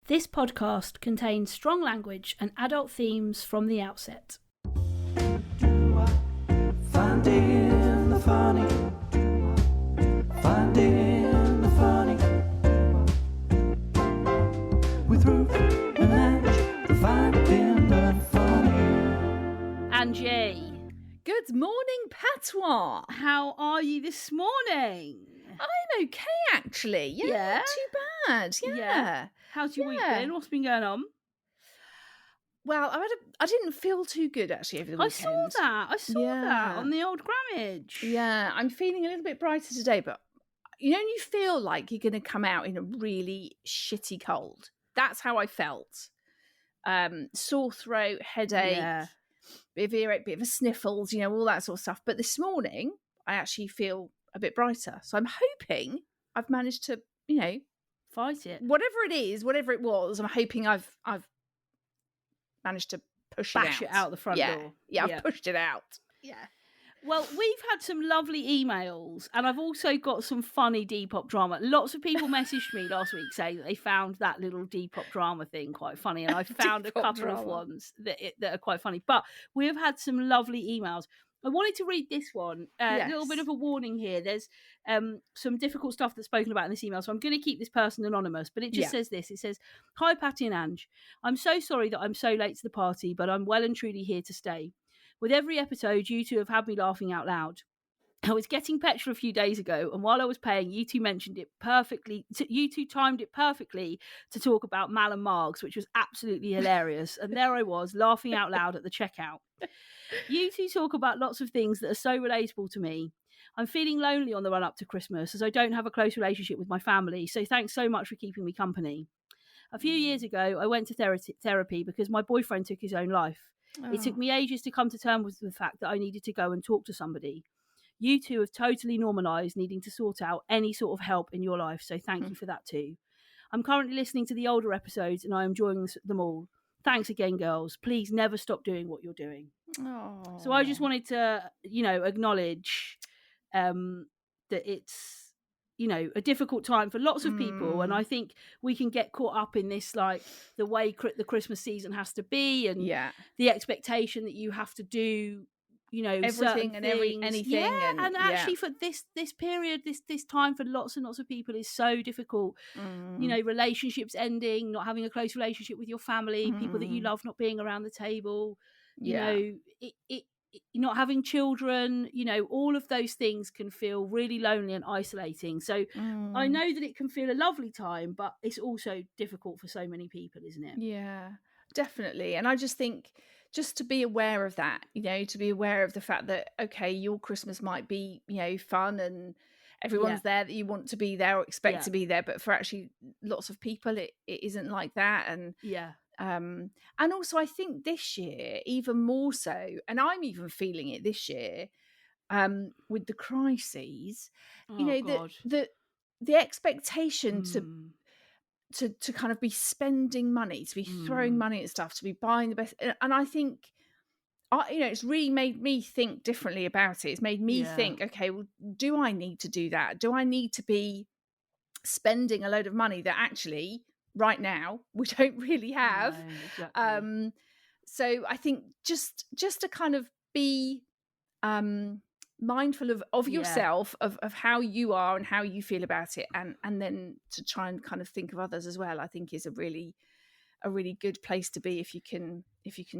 This podcast contains strong language and adult themes from the outset. Finding the funny. Finding the funny. With Ruth and Ange, finding the funny. Angie, Good morning, Patois. how are you this morning? I'm okay, actually. Yeah, not too bad. Yeah. How's your week Yeah. been? What's been going on? Well, I didn't feel too good actually over the weekend. I saw that Yeah. on the old Grammage. Yeah, I'm feeling a little bit brighter today, but you know, when you feel like you're going to come out in a really shitty cold. That's how I felt. Sore throat, headache, Yeah. bit of earache, bit of a sniffles, you know, all that sort of stuff. But this morning, I actually feel a bit brighter. So I'm hoping I've managed to, you know, Fight it. whatever it is, whatever it was, I'm hoping I've managed to Bash it out the front door. Yeah, I've pushed it out. Yeah. Well, we've had some lovely emails, and I've also got some funny Depop drama. Lots of people messaged me last week saying that they found that little Depop drama thing quite funny, and I found a Depop couple of drama. ones that are quite funny. But we have had some lovely emails. I wanted to read this one. A little bit Yes. of a warning here. There's some difficult stuff that's spoken about in this email, so I'm going to keep this person anonymous. But it just says this. It says, "Hi, Patty and Ange. I'm so sorry that I'm so late to the party, but I'm well and truly here to stay. With every episode, you two have had me laughing out loud. I was getting petrol a few days ago, and while I was paying, you two mentioned it perfectly. You two timed it perfectly to talk about Mal and Margs, which was absolutely hilarious. And there I was, laughing out loud at the checkout. You two talk about lots of things that are so relatable to me. I'm feeling lonely on the run up to Christmas, as I don't have a close relationship with my family, so thanks so much for keeping me company. A few years ago, I went to therapy because my boyfriend took his own life. It took me ages to come to terms with the fact that I needed to go and talk to somebody. You two have totally normalised needing to sort out any sort of help in your life, so thank you for that too. I'm currently listening to the older episodes and I am enjoying them all. Thanks again, girls. Please never stop doing what you're doing." Oh. So I just wanted to, acknowledge that it's, a difficult time for lots of people. And I think we can get caught up in this, like the way the Christmas season has to be and the expectation that you have to do, everything and anything. Yeah, and actually for this period, this time for lots and lots of people is so difficult. Relationships ending, not having a close relationship with your family, people that you love not being around the table, not having children, all of those things can feel really lonely and isolating. So I know that it can feel a lovely time, but it's also difficult for so many people, isn't it? Yeah, definitely. And I just think just to be aware of that, to be aware of the fact that, okay, your Christmas might be, fun and everyone's there that you want to be there or expect to be there. But for actually lots of people, it isn't like that. And and also I think this year even more so, and I'm even feeling it this year with the crises, the expectation to kind of be spending money, to be throwing money at stuff, to be buying the best. And I think, it's really made me think differently about it. It's made me think, okay, well, do I need to do that? Do I need to be spending a load of money that actually right now we don't really have? No, exactly. So I think just to kind of be mindful of yourself, of how you are and how you feel about it, and then to try and kind of think of others as well, I think is a really good place to be if you can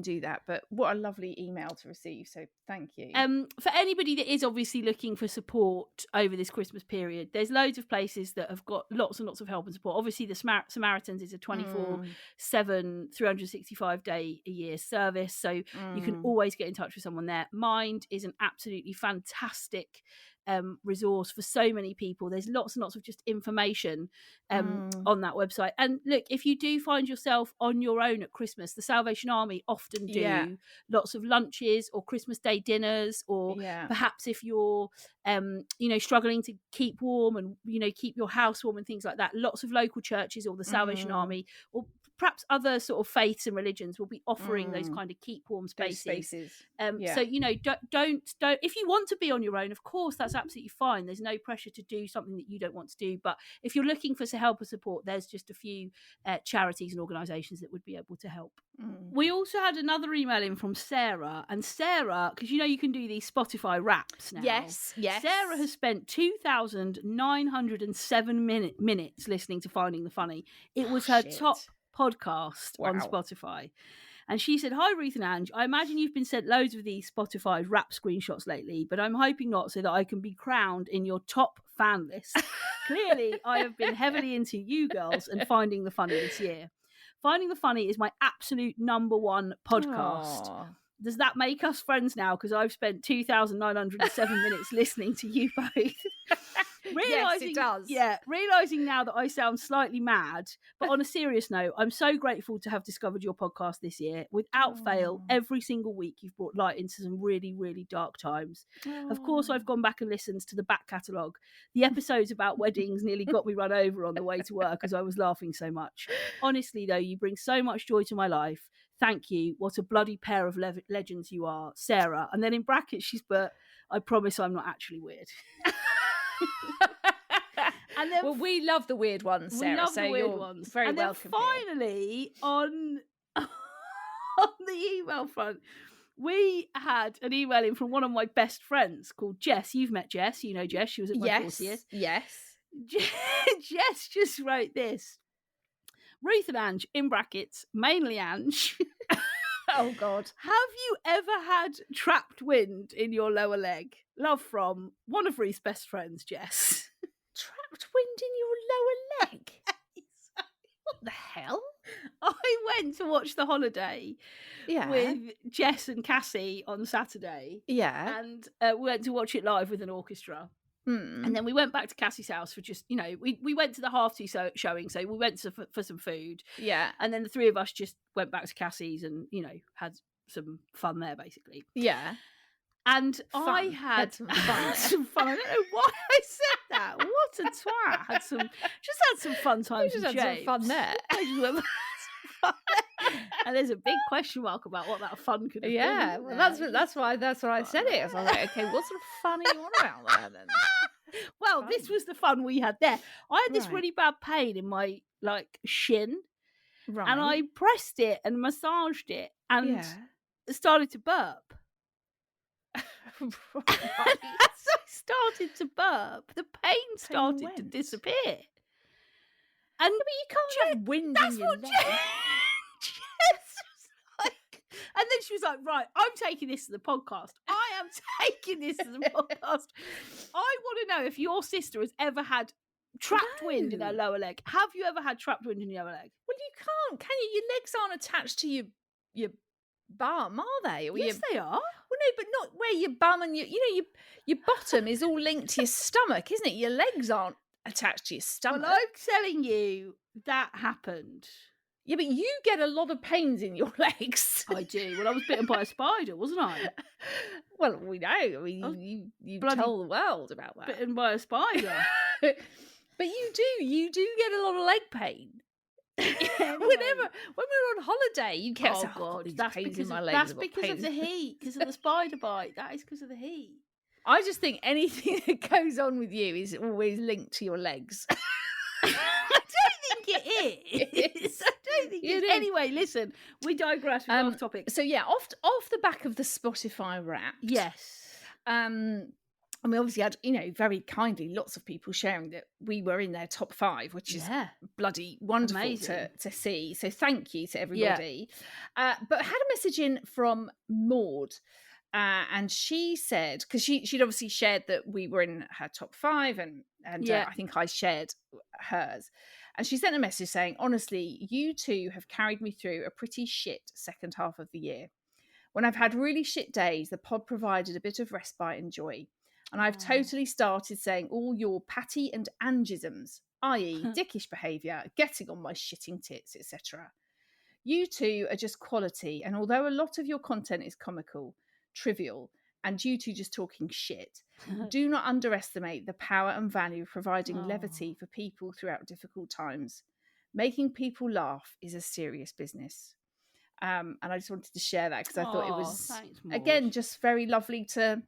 do that. But what a lovely email to receive, so thank you. For anybody that is obviously looking for support over this Christmas period, there's loads of places that have got lots and lots of help and support. Obviously the Samaritans is a 24/7 365 day a year service, so you can always get in touch with someone there. Mind is an absolutely fantastic resource for so many people. There's lots and lots of just information on that website. And look, if you do find yourself on your own at Christmas, the Salvation Army often do lots of lunches or Christmas Day dinners, or perhaps if you're struggling to keep warm and keep your house warm and things like that, lots of local churches or the Salvation Army, or perhaps other sort of faiths and religions will be offering those kind of keep warm Those spaces. spaces. So, you know, don't if you want to be on your own, of course, that's absolutely fine. There's no pressure to do something that you don't want to do. But if you're looking for some help or support, there's just a few charities and organisations that would be able to help. We also had another email in from Sarah, and Sarah, because you know you can do these Spotify Wraps now. Yes. Sarah has spent 2,907 minutes listening to Finding the Funny. It was her top podcast on Spotify. And she said, "Hi, Ruth and Ange. I imagine you've been sent loads of these Spotify Wrap screenshots lately, but I'm hoping not, so that I can be crowned in your top fan list. Clearly, I have been heavily into you girls and Finding the Funny this year. Finding the Funny is my absolute number one podcast." Aww. Does that make us friends now? Because I've spent 2,907 minutes listening to you both. Yes, it does. Yeah, realising now that I sound slightly mad, but on a serious note, I'm so grateful to have discovered your podcast this year. Without fail, every single week you've brought light into some really, really dark times. Of course, I've gone back and listened to the back catalogue. The episodes about weddings nearly got me run over on the way to work as I was laughing so much. Honestly, though, you bring so much joy to my life. Thank you. What a bloody pair of legends you are, Sarah. And then in brackets, she's put, "I promise I'm not actually weird." And then, well, we love the weird ones, Sarah. We love the weird ones. Very and welcome. Then finally, on the email front, we had an email in from one of my best friends called Jess. You've met Jess. You know Jess. She was at my 40th. Yes. Jess just wrote this. Ruth and Ange, in brackets, mainly Ange. Oh, God. Have you ever had trapped wind in your lower leg? Love from one of Ruth's best friends, Jess. Trapped wind in your lower leg? What the hell? I went to watch The Holiday with Jess and Cassie on Saturday. Yeah. And we went to watch it live with an orchestra. And then we went back to Cassie's house for just, you know, we went to the half-two showing, so we went for some food. Yeah. And then the three of us just went back to Cassie's and, you know, had some fun there, basically. Yeah. And I had some fun. I don't know why I said that. What a twat. Had some fun times with James. Had some fun there. And there's a big question mark about what that fun could have been. Yeah, well, that's why I said it. I was like, okay, what sort of fun are you on about there then? Well, this was the fun we had there. I had this really bad pain in my shin, and I pressed it and massaged it and started to burp. And as I started to burp, the pain started to disappear. And but you can't have wind in your leg. Jess was like, and then she was like, "Right, I'm taking this to the podcast. I am taking this to the podcast. I want to know if your sister has ever had trapped wind in her lower leg. Have you ever had trapped wind in your lower leg?" Well, you can't, can you? Your legs aren't attached to your bum, are they? Or yes, they are. Well, no, but not where your bum and your bottom is all linked to your stomach, isn't it? Your legs aren't attached to your stomach. Well, I'm telling you, that happened. Yeah, but you get a lot of pains in your legs. I do. Well, I was bitten by a spider, wasn't I? Well, we know. I mean, you tell the world about that. Bitten by a spider. But you do get a lot of leg pain. When we were on holiday, you kept saying, "Oh, that's pains in my legs." That's because of the heat, because of the spider bite. That is because of the heat. I just think anything that goes on with you is always linked to your legs. I don't think it is. I don't think it is. Anyway, listen, we digress. We're off topic. So yeah, off the back of the Spotify Wrapped. Yes. And we obviously had, very kindly, lots of people sharing that we were in their top 5, which is bloody wonderful to see. So thank you to everybody. Yeah. But I had a message in from Maud. And she said, because she'd obviously shared that we were in her top 5 and I think I shared hers. And she sent a message saying, "Honestly, you two have carried me through a pretty shit second half of the year. When I've had really shit days, the pod provided a bit of respite and joy. And I've totally started saying all your Patty and Angisms, i.e. dickish behaviour, getting on my shitting tits, etc. You two are just quality, and although a lot of your content is comical, trivial, and you two just talking shit, do not underestimate the power and value of providing levity for people throughout difficult times. Making people laugh is a serious business. And I just wanted to share that because I thought it was, thanks, Maud. again, just very lovely to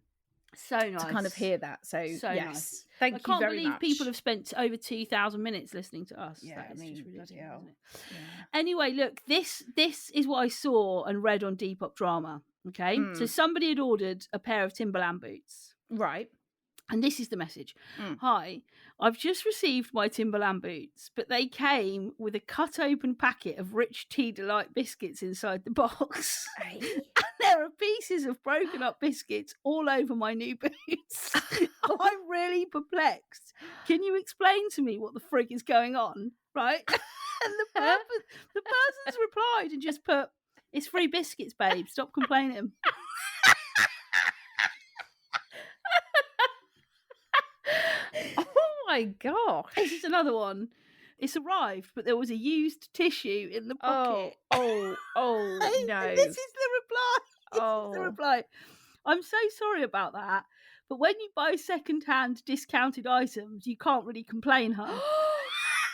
nice kind of hear that. So yes, nice. Thank you very much. I can't believe people have spent over 2,000 minutes listening to us. Yeah, that is just ridiculous, bloody hell. isn't it? Yeah. Anyway, look, this is what I saw and read on Depop Drama. Okay, so somebody had ordered a pair of Timberland boots. Right. And this is the message. Hi, I've just received my Timberland boots, but they came with a cut open packet of Rich Tea Delight biscuits inside the box. Hey. And there are pieces of broken up biscuits all over my new boots. I'm really perplexed. Can you explain to me what the frig is going on? Right? And the person's replied and just put, "It's free biscuits, babe. Stop complaining." Oh my gosh. This is another one. It's arrived, but there was a used tissue in the pocket. Oh no. This is the reply. This is the reply. I'm so sorry about that, but when you buy second-hand discounted items, you can't really complain, huh? Well,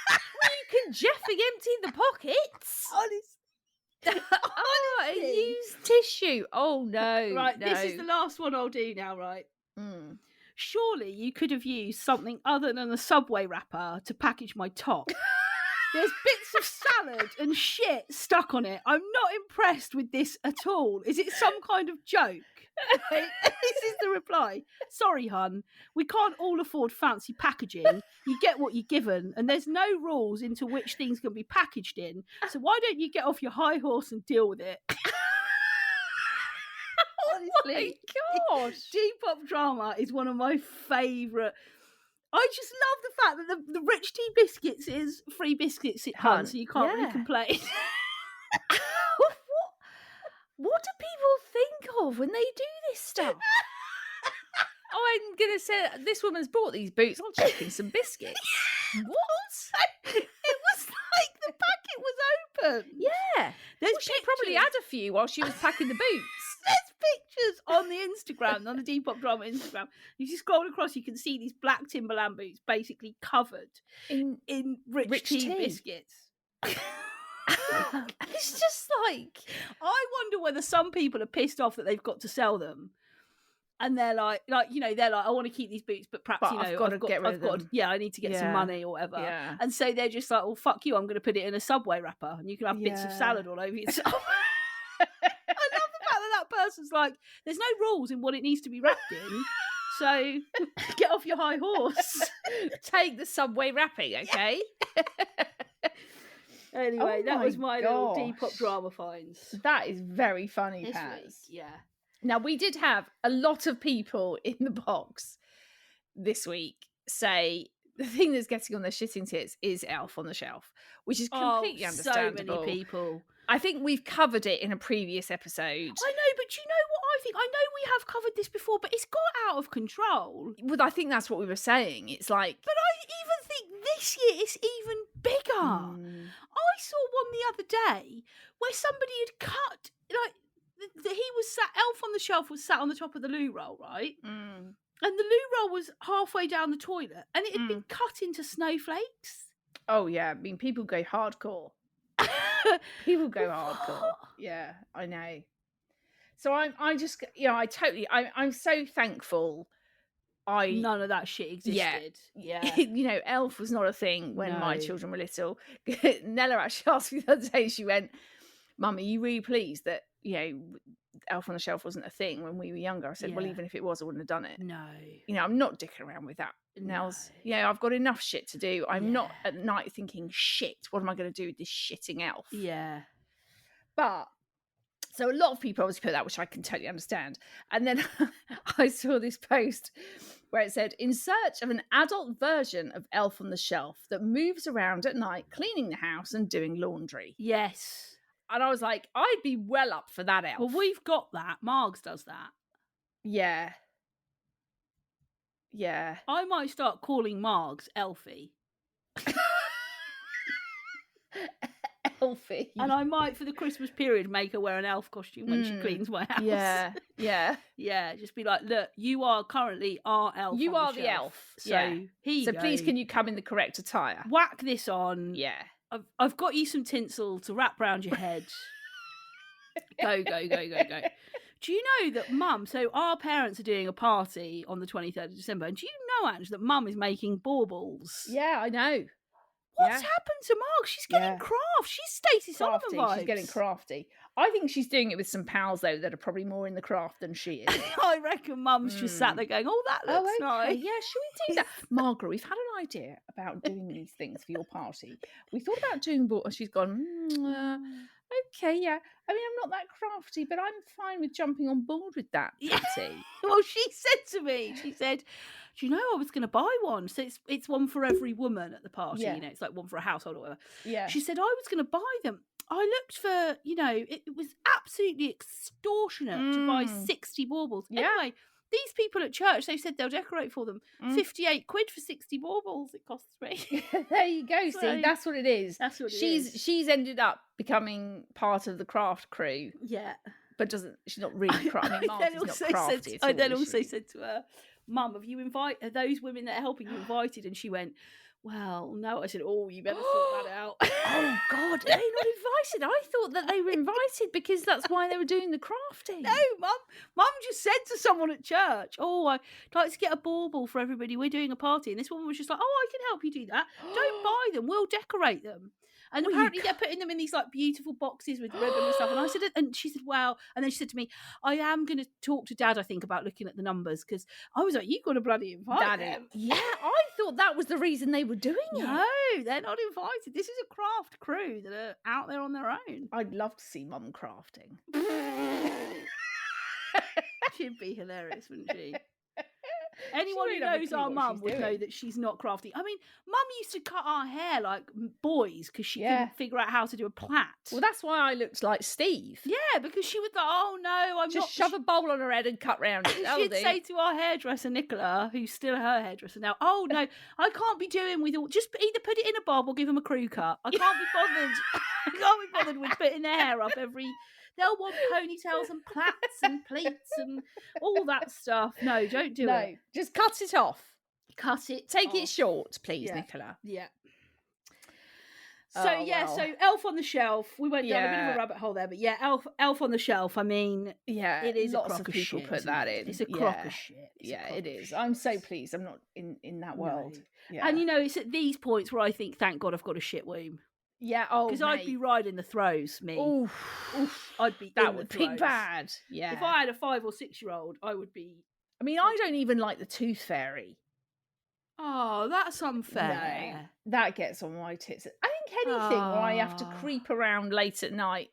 you can Jeffy empty the pockets. Honestly. A used tissue. Oh no. Right, no. this is the last one I'll do now, right? Surely you could have used something other than a Subway wrapper to package my top. There's bits of salad and shit stuck on it. I'm not impressed with this at all. Is it some kind of joke? This is the reply. Sorry, hun. We can't all afford fancy packaging. You get what you're given, and there's no rules into which things can be packaged in. So why don't you get off your high horse and deal with it? Honestly, oh my gosh. Depop Drama is one of my favourite. I just love the fact that the Rich Tea biscuits is free biscuits, hun, so you can't really complain. What do people think of when they do this stuff? I'm going to say this woman's bought these boots. I'm checking some biscuits. What? It was like the packet was open. Yeah. She probably had a few while she was packing the boots. There's pictures on the Instagram, on the Depop Drama Instagram. If you scroll across, you can see these black Timberland boots basically covered in rich tea biscuits. It's just like, I wonder whether some people are pissed off that they've got to sell them. And they're like, I want to keep these boots, but perhaps, I've got to get rid of them. Yeah, I need to get some money or whatever. Yeah. And so they're just like, well, fuck you, I'm going to put it in a Subway wrapper and you can have bits of salad all over yourself. I love the fact that person's like, there's no rules in what it needs to be wrapped in. So get off your high horse. Take the Subway wrapping, okay? Anyway, that was my little Depop Drama finds. That is very funny, Paz. Yeah. Now, we did have a lot of people in the box this week say the thing that's getting on their shitting tits is Elf on the Shelf, which is completely understandable. So many people. I think we've covered it in a previous episode. I know, but you know what I think? I know we have covered this before, but it's got out of control. Well, I think that's what we were saying. It's like... But I even think this year it's even bigger. I saw one the other day where somebody had cut, like, he was sat, Elf on the Shelf was sat on the top of the loo roll, right? And the loo roll was halfway down the toilet and it had been cut into snowflakes. Oh, yeah. I mean, people go hardcore. People go hardcore. Yeah, I know. So I just, I'm so thankful. None of that shit existed. Yeah. Elf was not a thing when my children were little. Nella actually asked me the other day, she went, Mum, are you really pleased that, Elf on the Shelf wasn't a thing when we were younger? I said, well, even if it was, I wouldn't have done it. No. I'm not dicking around with that. Nels, I've got enough shit to do. I'm not at night thinking, shit, what am I going to do with this shitting elf? Yeah. But, so a lot of people obviously put that, which I can totally understand. And then I saw this post where it said, in search of an adult version of Elf on the Shelf that moves around at night, cleaning the house and doing laundry. Yes. And I was like, I'd be well up for that elf. Well, we've got that. Margs does that. Yeah. Yeah. I might start calling Margs Elfie. Elfie. And I might, for the Christmas period, make her wear an elf costume when she cleans my house. Yeah. Yeah. Yeah. Just be like, look, you are currently our elf. You are the shelf. elf. So here you go. Please, can you come in the correct attire? Whack this on. Yeah. I've got you some tinsel to wrap round your head. Go. Do you know that Mum, so our parents are doing a party on the 23rd of December, and do you know, Ange, that Mum is making baubles? Yeah, I know. What's happened to Mark? She's getting craft. She's Stacey Sullivan vibes. She's getting crafty. I think she's doing it with some pals, though, that are probably more in the craft than she is. I reckon Mum's just sat there going, oh, that looks nice. Yeah, should we do that? Margaret, we've had an idea about doing these things for your party. We thought about doing and she's gone, okay, yeah. I mean, I'm not that crafty, but I'm fine with jumping on board with that, Patty. Well, she said to me, she said, do you know I was going to buy one? So it's one for every woman at the party, you know, it's like one for a household or whatever. Yeah. She said, I was going to buy them. I looked for, you know, it was absolutely extortionate to buy 60 baubles. Yeah. Anyway, these people at church, they said they'll decorate for them. 58 quid for 60 baubles it costs me. There you go. So, see, that's what it is. That's what it is. She's ended up becoming part of the craft crew. Yeah. But she's not really crafty. I mean, Marty's not crafty. I then also said to her, Mum, are those women that are helping you invited? And she went, well, no. I said, oh, you better sort that out. Oh, God, they're not invited. I thought that they were invited because that's why they were doing the crafting. No, Mum just said to someone at church, oh, I'd like to get a bauble for everybody. We're doing a party. And this woman was just like, oh, I can help you do that. Don't buy them. We'll decorate them. And apparently they're putting them in these like beautiful boxes with ribbon and stuff. And I said, and she said, wow. And then she said to me, I am going to talk to Dad, I think, about looking at the numbers. Because I was like, you've got to bloody invite them. Yeah, I thought that was the reason they were doing it. No, they're not invited. This is a craft crew that are out there on their own. I'd love to see Mum crafting. She'd be hilarious, wouldn't she? Anyone who knows our mum would know that she's not crafty. I mean, Mum used to cut our hair like boys because she couldn't figure out how to do a plait. Well, that's why I looked like Steve. Yeah, because she was like, oh no, I'm just shove a bowl on her head and cut round it. She'd say to our hairdresser, Nicola, who's still her hairdresser now, oh no, I can't be doing with all, just either put it in a bob or give them a crew cut. I can't be bothered. I can't be bothered with putting their hair up every... They'll want ponytails and plaits and pleats and all that stuff. No, don't do it. No, just cut it off. Cut it Take it short, please, Nicola. Yeah. So, so Elf on the Shelf. We went down a bit of a rabbit hole there, but Elf on the Shelf. I mean, it is lots a crock of people shit, put that in. It's a crock of shit. It is. I'm so pleased I'm not in that world. No. Yeah. And, you know, it's at these points where I think, thank God I've got a shit womb. Yeah, because I'd be riding the throws, me. Oof. I'd be that would be bad. Yeah. If I had a 5 or 6 year old, I would be. I mean, I don't even like the Tooth Fairy. Oh, that's unfair. No, that gets on my tits. I think anything where I have to creep around late at night,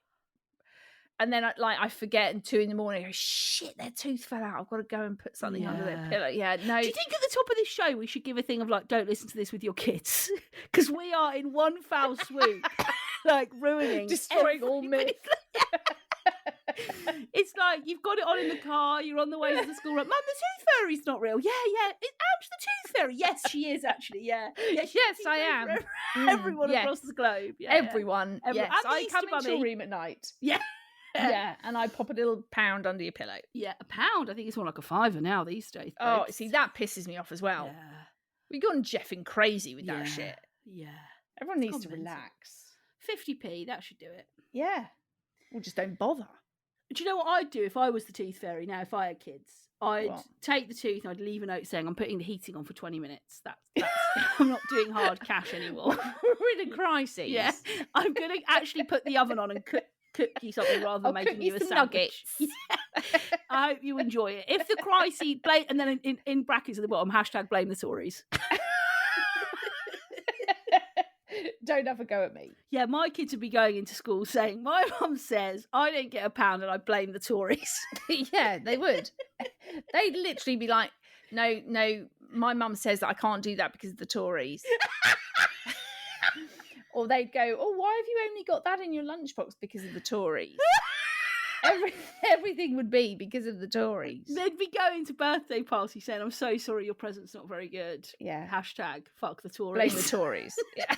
and then I forget, and 2 a.m, I go, shit, their tooth fell out. I've got to go and put something under their pillow. Yeah, no. Do you think at the top of this show we should give a thing of like, don't listen to this with your kids? Because we are in one foul swoop, like ruining, destroying all myths. It's like you've got it on in the car, you're on the way to the school, like, Mum, the Tooth Fairy's not real. Yeah, Ange the Tooth Fairy. Yes, she is actually, yes, I am. Everyone across the globe. Yeah, everyone. Yes, I come into your room at night. Yeah. Yeah, and I pop a little pound under your pillow. Yeah, a pound. I think it's more like a $5 now these days. Oh, see, that pisses me off as well. Yeah. We've gone jeffing crazy with that shit. Yeah. Everyone needs to relax. 50p, that should do it. Yeah. Well, just don't bother. Do you know what I'd do if I was the Tooth Fairy now, if I had kids? I'd take the tooth and I'd leave a note saying, I'm putting the heating on for 20 minutes. That's I'm not doing hard cash anymore. We're in a crisis. Yeah. I'm going to actually put the oven on and cook you something rather than making you a sandwich. Nuggets. Yeah. I hope you enjoy it. If the crisis, and then in brackets at the bottom, #blame the Tories. Don't have a go at me. Yeah, my kids would be going into school saying, my mum says I don't get a pound and I blame the Tories. Yeah, they would. They'd literally be like, no, my mum says that I can't do that because of the Tories. Or they'd go, oh, why have you only got that in your lunchbox? Because of the Tories. Everything would be because of the Tories. They'd be going to birthday parties saying, I'm so sorry, your present's not very good. Yeah. #fuck the Tories. Blame the Tories. Yeah.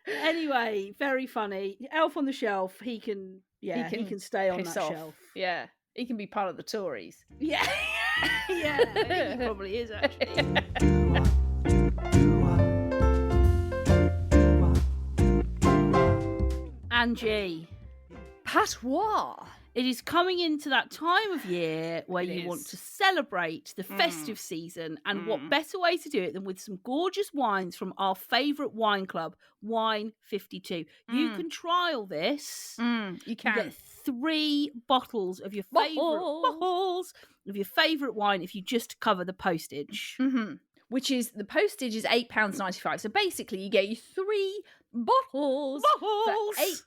Anyway, very funny. Elf on the Shelf, he can stay on that shelf. Yeah. He can be part of the Tories. Yeah. Yeah, I think he probably is actually. Angie. Patois. It is coming into that time of year where It you is. want to celebrate the festive season, and what better way to do it than with some gorgeous wines from our favourite wine club, Wine 52. You can trial this. You You can. get 3 bottles of your favourite wine if you just cover the postage. Which is, the postage is £8.95. So basically you get you 3 bottles for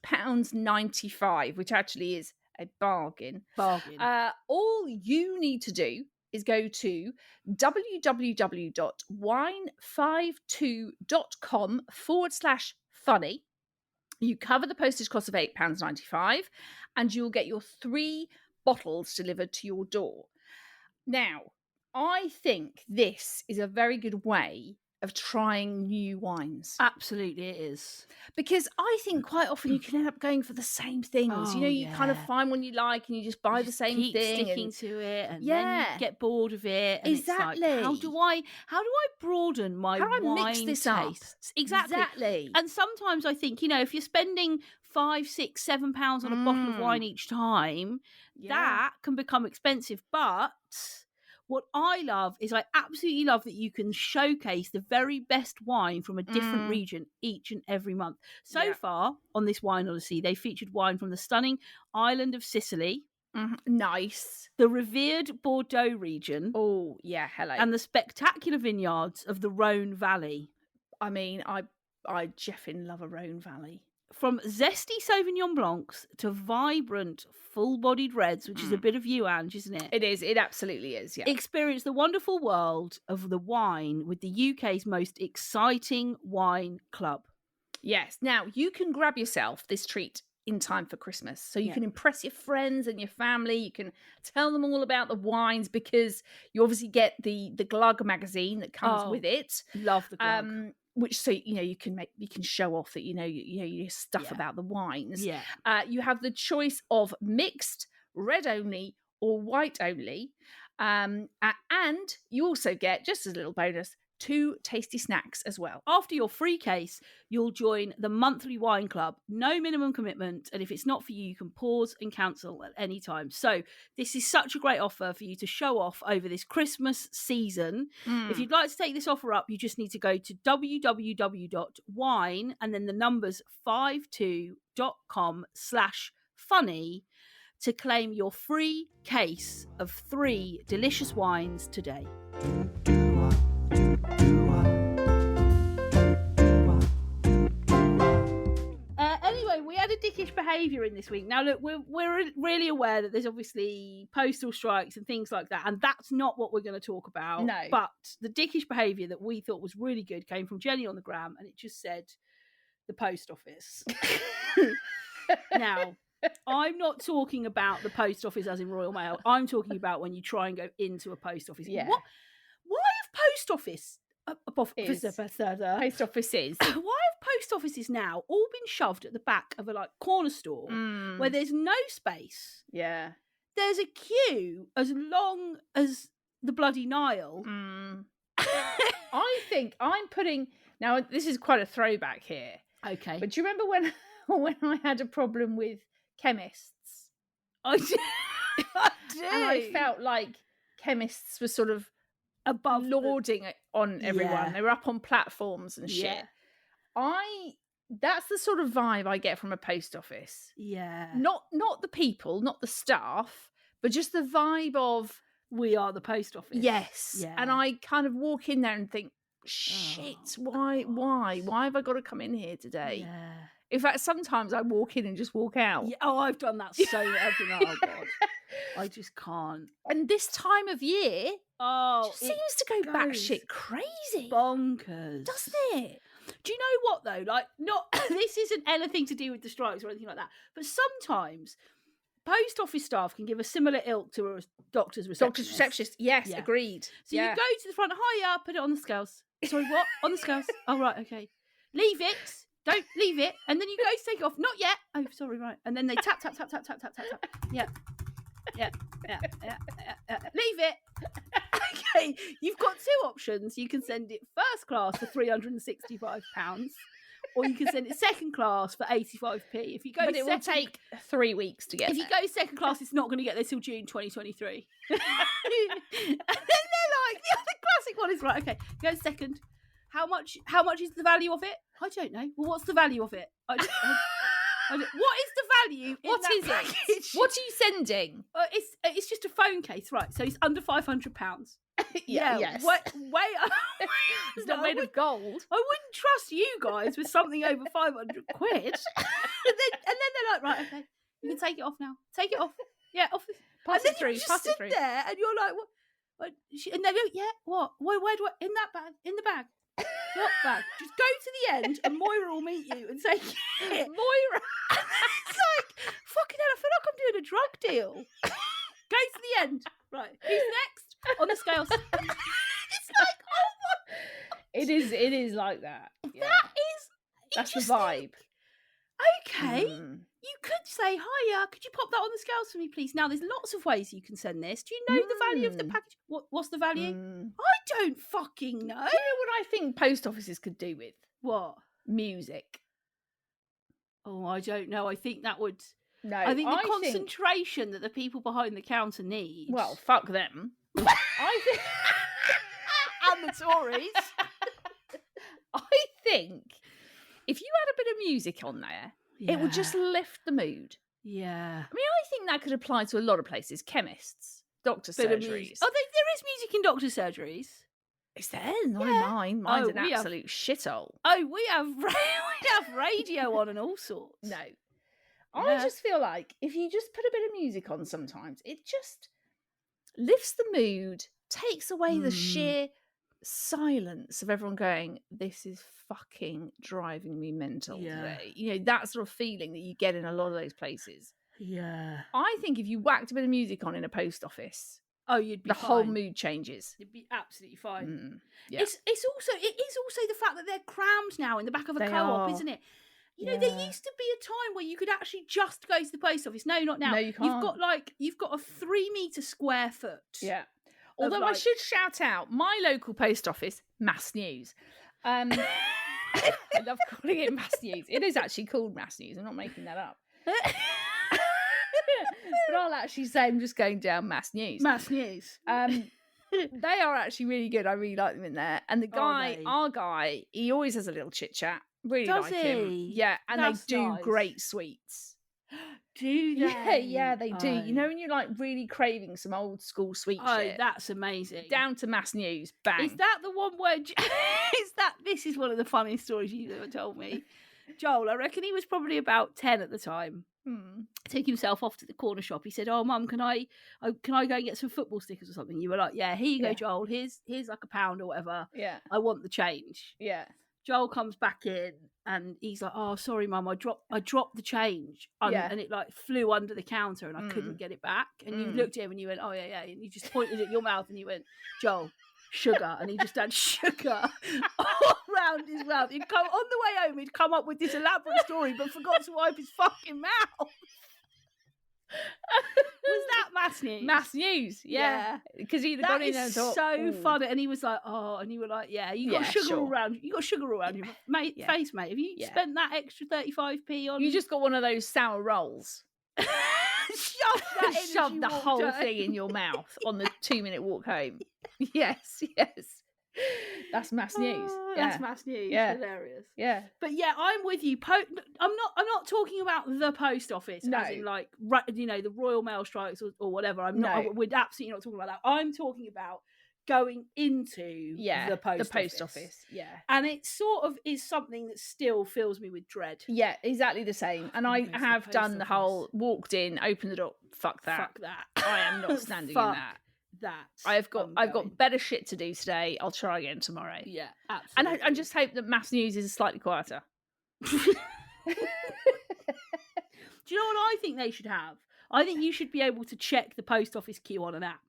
£8.95, which actually is a bargain. All you need to do is go to www.wine52.com/funny. You cover the postage cost of £8.95 and you'll get your 3 bottles delivered to your door. Now, I think this is a very good way of trying new wines. Absolutely, it is. Because I think quite often you can end up going for the same things. You kind of find one you like and you just buy the same keep thing. Sticking to it, and then you get bored of it. And exactly. It's like, how do I broaden my how do I wine mix this tastes? up? Exactly. And sometimes I think, if you're spending £5, £6, £7 on a bottle of wine each time, that can become expensive. But what I love is I absolutely love that you can showcase the very best wine from a different region each and every month. So far on this Wine Odyssey, they featured wine from the stunning island of Sicily. Nice. The revered Bordeaux region. Oh, yeah, hello. And the spectacular vineyards of the Rhone Valley. I mean, I jeffing love a Rhone Valley. From zesty Sauvignon Blancs to vibrant, full-bodied reds, which is a bit of you, Ange, isn't it? It is. It absolutely is, yeah. Experience the wonderful world of the wine with the UK's most exciting wine club. Yes. Now, you can grab yourself this treat in time for Christmas. So you can impress your friends and your family. You can tell them all about the wines, because you obviously get the Glug magazine that comes with it. Love the Glug. Which, so you can show off that your stuff about the wines. You have the choice of mixed, red only, or white only, and you also get, just as a little bonus, 2 tasty snacks as well. After your free case, you'll join the monthly wine club. No minimum commitment, and if it's not for you, you can pause and cancel at any time. So this is such a great offer for you to show off over this Christmas season. If you'd like to take this offer up, you just need to go to www.wine and then the numbers 52.com/funny to claim your free case of 3 delicious wines today. Anyway, we had a dickish behaviour in this week. Now, look, we're really aware that there's obviously postal strikes and things like that, and that's not what we're going to talk about. No. But the dickish behaviour that we thought was really good came from Jenny on the gram, and it just said the post office. Now, I'm not talking about the post office as in Royal Mail. I'm talking about when you try and go into a post office. Yeah. Why have post offices? Post offices. Why have post offices now all been shoved at the back of a corner store where there's no space? Yeah. There's a queue as long as the bloody Nile. I think I'm putting, now this is quite a throwback here. Okay. But do you remember when I had a problem with chemists? I do. And I felt like chemists were sort of above lording it on everyone. Yeah. They were up on platforms and shit. Yeah. That's the sort of vibe I get from a post office. Yeah. Not the people, not the staff, but just the vibe of, we are the post office. Yes. Yeah. And I kind of walk in there and think, shit, why have I got to come in here today? Yeah. In fact, sometimes I walk in and just walk out. Yeah. Oh, I've done that so I've been, oh God. I just can't. And this time of year, just seems to go batshit crazy. Bonkers. Doesn't it? Do you know what though? Not this isn't anything to do with the strikes or anything like that. But sometimes post office staff can give a similar ilk to a doctor's receptionist. Doctor's receptionist. Yes, agreed. So you go to the front, hiya, put it on the scales. Sorry, what? On the scales. Oh, right, okay. Leave it. Don't leave it. And then you go to take it off. Not yet. Oh, sorry, right. And then they tap, tap, tap, tap, tap, tap, tap, tap. Yeah. Leave it. Okay, you've got 2 options. You can send it first class for £365, or you can send it second class for 85p. If you go, but it will take 3 weeks to get. If you go second class, it's not going to get there till June 2023. And then they're like, the other classic one is right. Okay, go second. How much is the value of it? I don't know. Well, what's the value of it? What is the value? What is it? What are you sending? It's just a phone case, right? So it's under £500. Yes. Way It's not made of gold. I wouldn't trust you guys with something over 500 quid. and then they're like, right, okay, you can take it off now. Take it off. Yeah, off. Pass it through. Pass it through. There, and you're like, what? And they go, yeah, what? Where do I? In that bag? In the bag? What bag? Just go to the end, and Moira will meet you and take it. Moira. It's like, fucking hell, I feel like I'm doing a drug deal. Go to the end. Right, who's next on the scales? It's like, oh my. It is like that. Yeah. That's the vibe. Okay, you could say, hiya, could you pop that on the scales for me, please? Now, there's lots of ways you can send this. Do you know the value of the package? What's the value? I don't fucking know. Do you know what I think post offices could do with? What? Music. Oh, I don't know. I think that would... No, I think the concentration that the people behind the counter need... Well, fuck them. I think... And the Tories. I think... If you had a bit of music on there, it would just lift the mood. Yeah. I mean, I think that could apply to a lot of places. Chemists, doctor surgeries. Oh, there is music in doctor surgeries. Is there? Not in mine. Mine's an absolute shithole. Oh, we have radio on and all sorts. No. I just feel like if you just put a bit of music on sometimes, it just lifts the mood, takes away the sheer silence of everyone going, this is fucking driving me mental today. You know, that sort of feeling that you get in a lot of those places. Yeah. I think if you whacked a bit of music on in a post office, you'd be the fine. whole mood changes. You'd be absolutely fine. Yeah. It is also the fact that they're crammed now in the back of a co-op, isn't it? You know, there used to be a time where you could actually just go to the post office. No, not now. No, you can't. You've got a 3 metre square foot. Yeah. Although I should shout out my local post office, Mass News. I love calling it Mass News. It is actually called Mass News. I'm not making that up. But I'll actually say I'm just going down Mass News. Mass News. They are actually really good. I really like them in there. And the guy, our guy, he always has a little chit chat. Really Does like he? him. Yeah, and That's they do nice. Great sweets. Do they? Yeah, they do. You know when you're like really craving some old school sweet shit? Oh, that's amazing. Down to Mass News. Bang. Is that the one where... This is one of the funniest stories you've ever told me. Joel, I reckon he was probably about 10 at the time. Took himself off to the corner shop. He said, "Oh, Mum, can I go and get some football stickers or something?" You were like, "Yeah, here you go, Joel. Here's like £1 or whatever. Yeah, I want the change." Yeah. Joel comes back in and he's like, "Oh, sorry, Mum, I dropped the change and it like flew under the counter and I couldn't get it back." And you looked at him and you went, "Oh yeah," and you just pointed at your mouth and you went, "Joel, sugar," and he just had sugar all around his mouth. He'd come on the way home. He'd come up with this elaborate story, but forgot to wipe his fucking mouth. Was that Mass News? Mass News, yeah. Because he'd got in there and thought, so funny. And he was like, "Oh," and you were like, "Yeah, you got sugar all around. You got sugar all around your face, mate. Have you spent that extra 35p on?" You just got one of those sour rolls. Shove the whole thing in your mouth on the 2-minute walk home. Yes. That's Mass News. That's Mass News. Yeah. Hilarious. Yeah. But yeah, I'm with you. I'm not talking about the post office, as in like, you know, the Royal Mail strikes or whatever. We're absolutely not talking about that. I'm talking about going into the post office. Yeah. And it sort of is something that still fills me with dread. Yeah, exactly the same. And I have done the whole walked in, opened the door, fuck that. I am not standing in that. I've got better shit to do today. I'll try again tomorrow. Yeah, absolutely. And I just hope that Mass News is slightly quieter. Do you know what I think they should have? I think you should be able to check the post office queue on an app.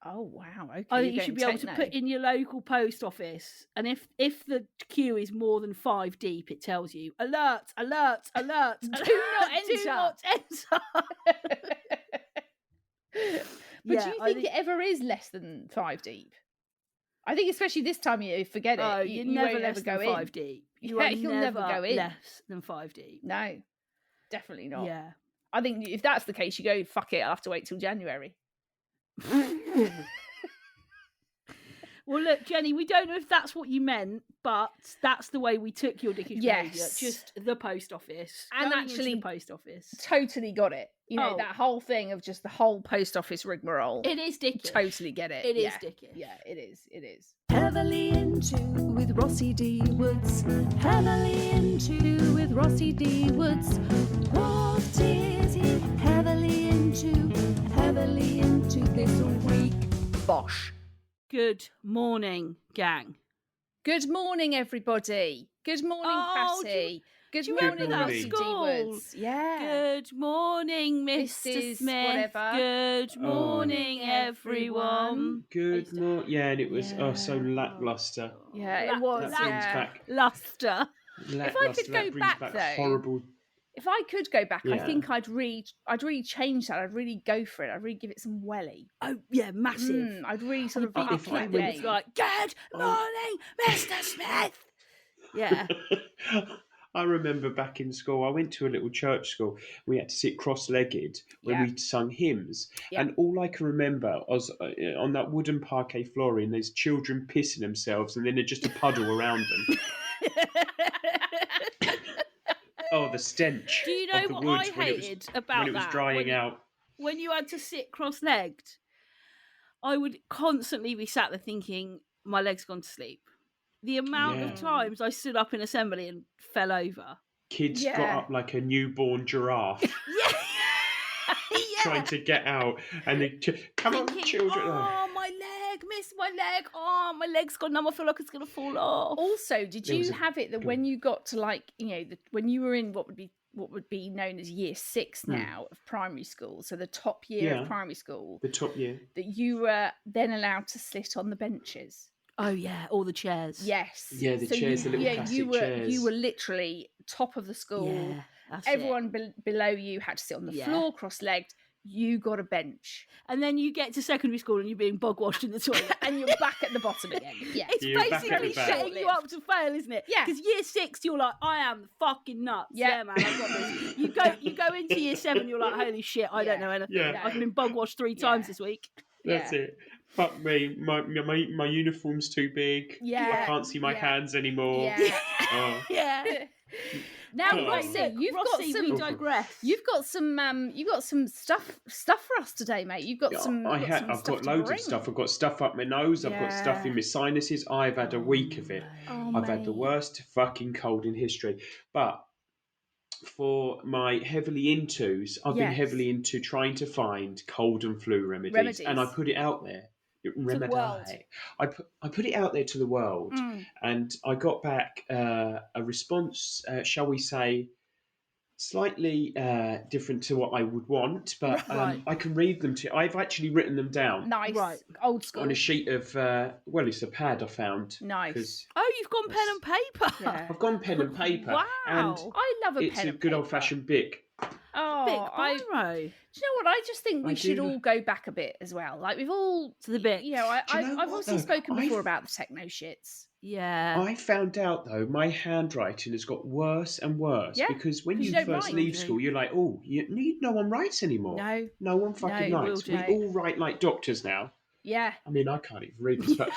Oh wow! Okay, I think you should be able to put in your local post office, and if the queue is more than 5 deep, it tells you alert. Do not enter. Do not enter. But do you think it ever is less than 5 deep? I think especially this time of year, forget it. Oh, You never won't less ever go than in. 5 deep. Yeah, you'll never go in. less than 5 deep. No, definitely not. Yeah. I think if that's the case, you go, fuck it, I'll have to wait till January. Well, look, Jenny, we don't know if that's what you meant, but that's the way we took your dickish behaviour. Yes. Just the post office. And Going into actually- the post office. Totally got it. You know, Oh. that whole thing of just the whole post office rigmarole. It is dickish. Totally get it. It is Yeah. dickish. Yeah, it is. It is. Heavily into with Rossi D. Woods. Heavily into with Rossi D. Woods. What is he heavily into? Heavily into this week. Bosh. Good morning, gang. Good morning, everybody. Good morning, Oh, Patty. Good do you morning, remember that Rossi at D. school? Woods. Yeah. Good morning, Mr. Mrs. Smith. whatever. Good Oh. morning, everyone. Good morning. Yeah, and it was so Yeah. lackluster. Yeah, it was. That brings Yeah. back Luster. lackluster. go That brings back, back though, horrible. If I could go back, I Yeah. think I'd really change that. I'd really go for it. I'd really give it some welly. Oh, yeah, massive. I'd really sort of If up I that went- It's game. like, good morning, Mr. Smith. Yeah. I remember back in school, I went to a little church school. We had to sit cross-legged when Yeah. we sung hymns, Yeah. and all I can remember was on that wooden parquet flooring. There's children pissing themselves, and then there's just a puddle around them. Oh, the stench! Do you of know the what woods I when it was- hated about when it was that? drying out. When you had to sit cross-legged, I would constantly be sat there thinking, my leg's gone to sleep. The amount Yeah. of times I stood up in assembly and fell over. Kids Yeah. got up like a newborn giraffe, Yeah. trying to get out, and they come on, Thinking, children. oh, my leg, miss my leg. Oh, my leg's gone numb. I feel like it's going to fall off. Also, did There was you a- have it that go when you got to when you were in what would be known as year 6 now of primary school, so the top year Yeah. of primary school, The top year. that you were then allowed to sit on the benches? Oh, yeah, all the chairs. Yes. Yeah, the chairs, the little plastic you were chairs. you were literally top of the school. Yeah, that's it. Everyone below you had to sit on the Yeah. floor cross-legged. You got a bench, And then you get to secondary school and you're being bog washed in the toilet. and you're back at the bottom again. Yeah. It's You're back at basically the back. setting you up to fail, isn't it? Yeah. Because year 6, you're like, I am fucking nuts. Yeah. Yeah, man, I've got this. You go into year 7, you're like, holy shit, I don't Yeah. know anything. Yeah. I've been bug washed 3 times Yeah. this week. That's it. Fuck me. My uniform's too big. Yeah. I can't see my Yeah. hands anymore. Yeah. Oh. Yeah. Now, Oh. Rossi, you've Rossi, got we some. digress. You've got some stuff for us today, mate. You've got some. I've stuff got to loads bring. of stuff. I've got stuff up my nose. I've got stuff in my sinuses. I've had a week of it. Oh, I've had the mate. worst fucking cold in history. But for my heavily intos, I've been Yes. heavily into trying to find cold and flu remedies. And I put it out there. the world. I put it out there to the world, Mm. and I got back a response, shall we say, slightly different to what I would want, but Right. I can read them to. I've actually written them down Nice, Right. old school. on a sheet of. Well, it's a pad I found. Nice. 'cause Oh, you've gone pen and paper. Yeah. I've gone pen and paper. Wow. And I love a it's pen a and good paper. old fashioned Bic. Oh, Big I. Do biro. you know what? I just think we I should do. all go back a bit as well. Like we've all To the bit. You know, Do you know I've what, obviously though? spoken before I've- about the techno shits. Yeah. I found out though my handwriting has got worse and worse Yeah, because when 'cause you you don't first write, leave do you? school, you're like, oh, no one writes anymore. No. one fucking No, writes. will We do. all write like doctors now. Yeah. I mean, I can't even read this, but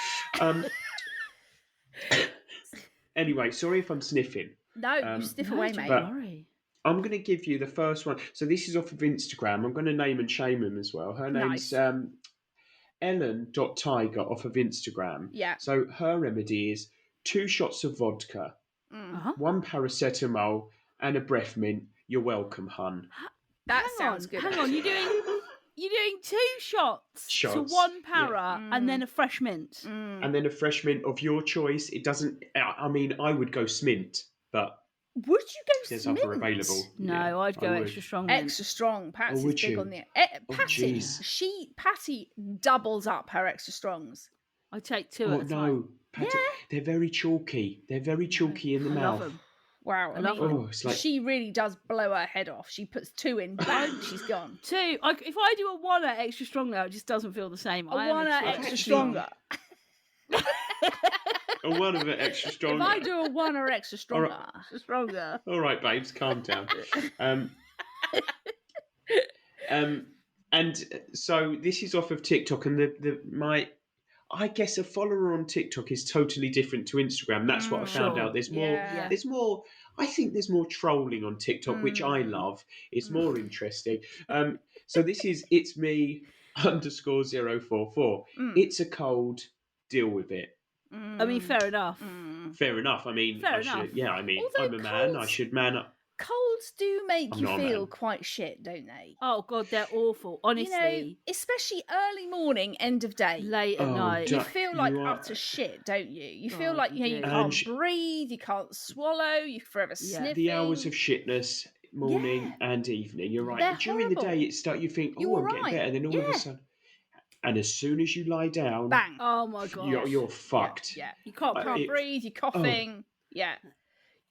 anyway, sorry if I'm sniffing. No, you sniff away, don't mate. but- worry. I'm going to give you the first one. So this is off of Instagram. I'm going to name and shame him as well. Her name's Nice. Ellen.Tiger off of Instagram. Yeah. So her remedy is 2 shots of vodka, Mm. Uh-huh. 1 paracetamol, and a breath mint. You're welcome, hun. That Hang sounds on, good. Hang on, you're doing 2 shots, to Shots, 1 para yeah. and then a fresh mint. Mm. And then a fresh mint of your choice. It doesn't. I mean, I would go smint, but Would you go there's smint? other available. No, Yeah, I'd go I would. extra strong. mint. Extra strong. Patsy's would big you? on the Oh, Patty. jeez. Patty doubles up her extra strongs. I take 2 Oh at a time. no, Patty, they're very chalky. They're very chalky in the I mouth. love them. Wow, I love them. Oh, it's like she really does blow her head off. She puts 2 in, bang, she's gone. 2. If I do a 1 at extra strong now, it just doesn't feel the same. A I am 1 a extra actually- stronger. Or one of it extra stronger. If I do a 1 or extra stronger. Stronger. All right, babes, calm down. And so this is off of TikTok, and I guess a follower on TikTok is totally different to Instagram. That's what I found out. There's more. I think there's more trolling on TikTok, which I love. It's more interesting. So this is it's me _044. It's a cold. Deal with it. I mean, fair enough. Fair enough. I mean, Fair enough. Although I'm a man. I should man up. Colds do make I'm you not a feel man. quite shit, don't they? Oh God, they're awful. Honestly, You know, especially early morning, end of day. late at night. You feel like you are- utter shit, don't you? You God, feel like you you do. can't Ange- breathe, you can't swallow, you're forever sniffing. The hours of shitness, morning and evening. You're right. They're During the horrible. day, you think, You're I'm getting right. better. Then all of a sudden, and as soon as you lie down, Bang. Oh my God, you're fucked. Yeah. you can't You can't breathe. breathe, you're coughing. Yeah.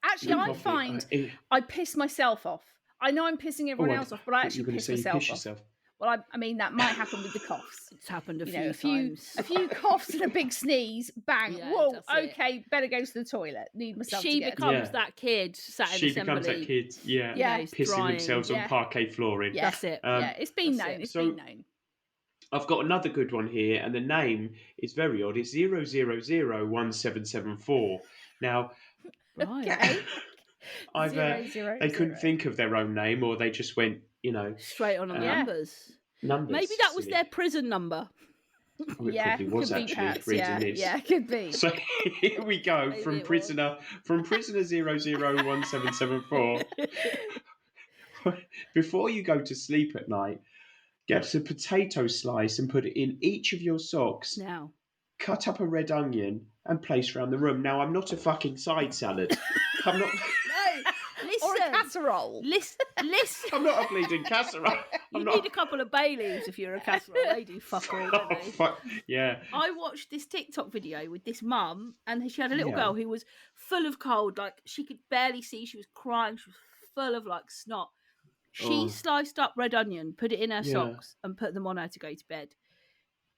Actually, You're I coughing. find I piss myself off. I know I'm pissing everyone else off, but I actually piss myself off. Yourself. Well, I mean, that might happen with the coughs. It's happened a You few know, times. a few coughs and a big sneeze, bang, Yeah, whoa, that's it. okay, better go to the toilet. Need myself She to get becomes Yeah. that kid sat in She assembly. becomes that kid, Yeah. pissing drying. themselves on parquet flooring. Yeah. That's it. Yeah, it's been that's known. it. It's So- been known. I've got another good one here, and the name is very odd. It's 0001774. Now, Right. they couldn't think of their own name, or they just went, Straight on the Yeah. numbers. numbers. Maybe that was silly. their prison number. Oh, it Yeah, probably was could be actually. Pat's, It reads yeah, in this. yeah, could be. So here we go Maybe from it prisoner 001774. Before you go to sleep at night, get a potato slice and put it in each of your socks. Now. Cut up a red onion and place around the room. Now, I'm not a fucking side salad. I'm not. No, listen. Or a casserole. Listen. I'm not a bleeding casserole. You need a couple of bay leaves if you're a casserole. They do fuck all, don't Oh, they? fuck. Yeah. I watched this TikTok video with this mum, and she had a little Yeah. girl who was full of cold. Like, she could barely see. She was crying. She was full of, like, snot. She Oh. sliced up red onion, put it in her Yeah. socks, and put them on her to go to bed.